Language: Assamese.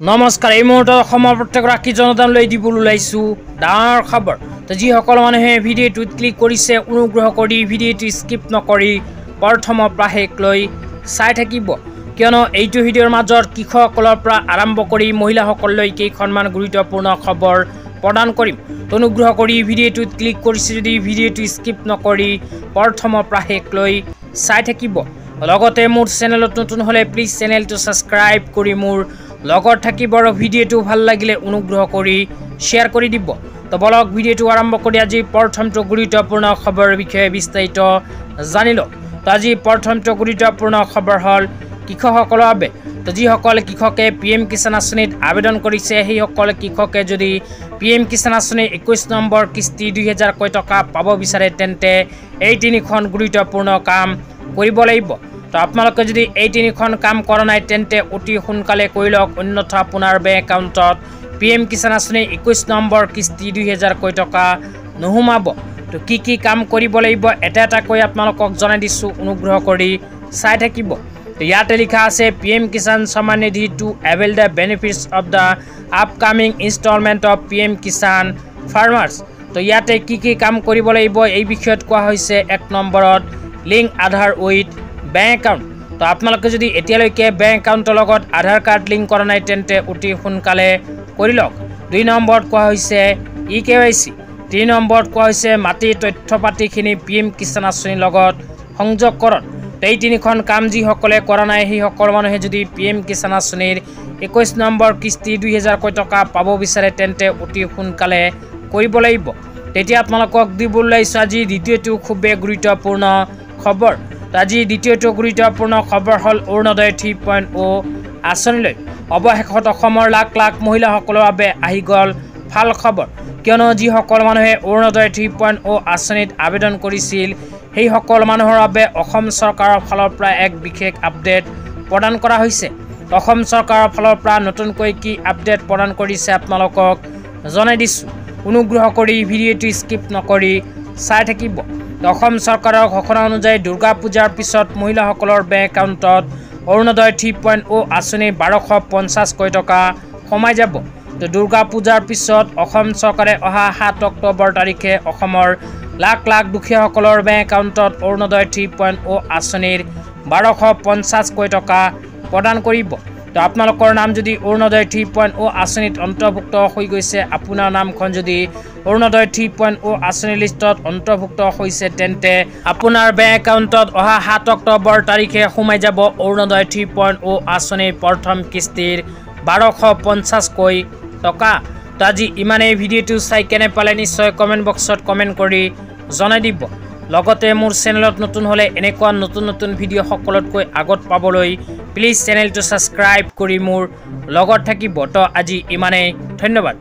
নমস্কাৰ এই মুহূৰ্তত অসমৰ প্ৰত্যেকগৰাকী জনতালৈ দিবলৈ ওলাইছো ডাঙৰ খবৰ। তো যিসকল মানুহে ভিডিঅ'টোত ক্লিক কৰিছে অনুগ্ৰহ কৰি ভিডিঅ'টো স্কিপ নকৰি প্ৰথমৰ পৰা শেষলৈ চাই থাকিব, কিয়নো এইটো ভিডিঅ'ৰ মাজত কৃষকসকলৰ পৰা আৰম্ভ কৰি মহিলাসকললৈ কেইখনমান গুৰুত্বপূৰ্ণ খবৰ প্ৰদান কৰিম। তো অনুগ্ৰহ কৰি ভিডিঅ'টোত ক্লিক কৰিছে যদি ভিডিঅ'টো স্কিপ নকৰি প্ৰথমৰ পৰা শেষলৈ চাই থাকিব। লগতে মোৰ চেনেলত নতুন হ'লে প্লিজ চেনেলটো ছাবস্ক্ৰাইব কৰি মোৰ লগত থাকিব আৰু ভিডিঅ'টো ভাল লাগিলে অনুগ্ৰহ কৰি শ্বেয়াৰ কৰি দিব। তো বলক ভিডিঅ'টো আৰম্ভ কৰি আজি প্ৰথমটো গুৰুত্বপূৰ্ণ খবৰৰ বিষয়ে বিস্তাৰিত জানি লওঁ। তো আজি প্ৰথমটো গুৰুত্বপূৰ্ণ খবৰ হ'ল কৃষকসকলৰ বাবে। তো যিসকল কৃষকে PM কিষাণ আঁচনিত আবেদন কৰিছে সেইসকল কৃষকে যদি PM কিষাণ আঁচনিৰ 21 নম্বৰ কিস্তি 2000 টকা পাব বিচাৰে তেন্তে এই তিনিখন গুৰুত্বপূৰ্ণ কাম কৰিব লাগিব। তো আপোনালোকে যদি এই তিনিখন কাম কৰা নাই তেন্তে অতি সোনকালে কৰি লওক, অন্যথা আপোনাৰ বেংক একাউণ্টত PM কিষাণ আঁচনিৰ 21 নম্বৰ কিস্তি 2000 টকা নোসোমাব। তো কি কাম কৰিব লাগিব এটা এটাকৈ আপোনালোকক জনাই দিছোঁ, অনুগ্ৰহ কৰি চাই থাকিব। তো ইয়াতে লিখা আছে PM Kisan Samman Nidhi to avail the benefits of the upcoming instalment of PM Kisan farmers. তো ইয়াতে কি কাম কৰিব লাগিব এই বিষয়ত কোৱা হৈছে। 1 নম্বৰত link Aadhaar with bank account. তো আপোনালোকে যদি এতিয়ালৈকে বেংক একাউণ্টৰ লগত আধাৰ কাৰ্ড লিংক কৰা নাই তেন্তে অতি সোনকালে কৰি লওক। 2 নম্বৰত কোৱা হৈছে EKYC। 3 নম্বৰত কোৱা হৈছে মাটিৰ তথ্য পাতিখিনি PM কিষাণ আঁচনিৰ লগত সংযোগকৰণ। এই তিনিখন কাম যিসকলে কৰা নাই সেইসকল মানুহে যদি PM কিষাণ আঁচনিৰ 21 নম্বৰ কিস্তি 2000 টকা পাব বিচাৰে তেন্তে অতি সোনকালে কৰিব লাগিব। তেতিয়া আপোনালোকক দিবলৈ ওলাইছোঁ আজি দ্বিতীয়টো খুবেই গুৰুত্বপূৰ্ণ খবৰ। আজি দ্বিতীয়টো গুৰুত্বপূৰ্ণ খবৰ হ'ল অৰুণোদয় 3.0 আঁচনিলৈ অৱশেষত অসমৰ লাখ লাখ মহিলাসকলৰ বাবে আহি গ'ল ভাল খবৰ, কিয়নো যিসকল মানুহে অৰুণোদয় 3.0 আঁচনিত আবেদন কৰিছিল সেইসকল মানুহৰ বাবে অসম চৰকাৰৰ ফালৰ পৰা এক বিশেষ আপডেট প্ৰদান কৰা হৈছে। অসম চৰকাৰৰ ফালৰ পৰা নতুনকৈ কি আপডেট প্ৰদান কৰিছে আপোনালোকক জনাই দিছোঁ, অনুগ্ৰহ কৰি ভিডিঅ'টো স্কিপ নকৰি চাই থাকিব। অসম চৰকাৰৰ ঘোষণা অনুযায়ী দুৰ্গা পূজাৰ পিছত মহিলাসকলৰ বেংক একাউণ্টত অৰুণোদয় 3.0 আঁচনিৰ 1250 টকা সোমাই যাব। তো দুৰ্গা পূজাৰ পিছত অসম চৰকাৰে অহা 7 অক্টোবৰ তাৰিখে অসমৰ লাখ লাখ দুখীয়াসকলৰ বেংক একাউণ্টত অৰুণোদয় 3.0 আঁচনিৰ 1250 টকা প্ৰদান কৰিব। তো আপোনালোকৰ নাম যদি অৰুণোদয় 3.0 আঁচনিত অন্তৰ্ভুক্ত হৈ গৈছে, আপোনাৰ নামখন যদি অৰুণোদয় 3.0 আঁচনিৰ লিষ্টত অন্তৰ্ভুক্ত হৈছে তেন্তে আপোনাৰ বেংক একাউণ্টত অহা 7 অক্টোবৰ তাৰিখে সোমাই যাব অৰুণোদয় 3.0 আঁচনিৰ প্ৰথম কিস্তিৰ 1250 টকা। তো আজি ইমানেই। ভিডিঅ'টো চাই কেনে পালে নিশ্চয় কমেণ্ট বক্সত কমেণ্ট কৰি জনাই দিব। লগতে মোৰ চেনেলত নতুন হ'লে এনেকুৱা নতুন নতুন ভিডিঅ' সকলোতকৈ আগত পাবলৈ প্লিজ চেনেলটো ছাবস্ক্ৰাইব কৰি মোৰ লগত থাকিব। তো আজি ইমানেই, ধন্যবাদ।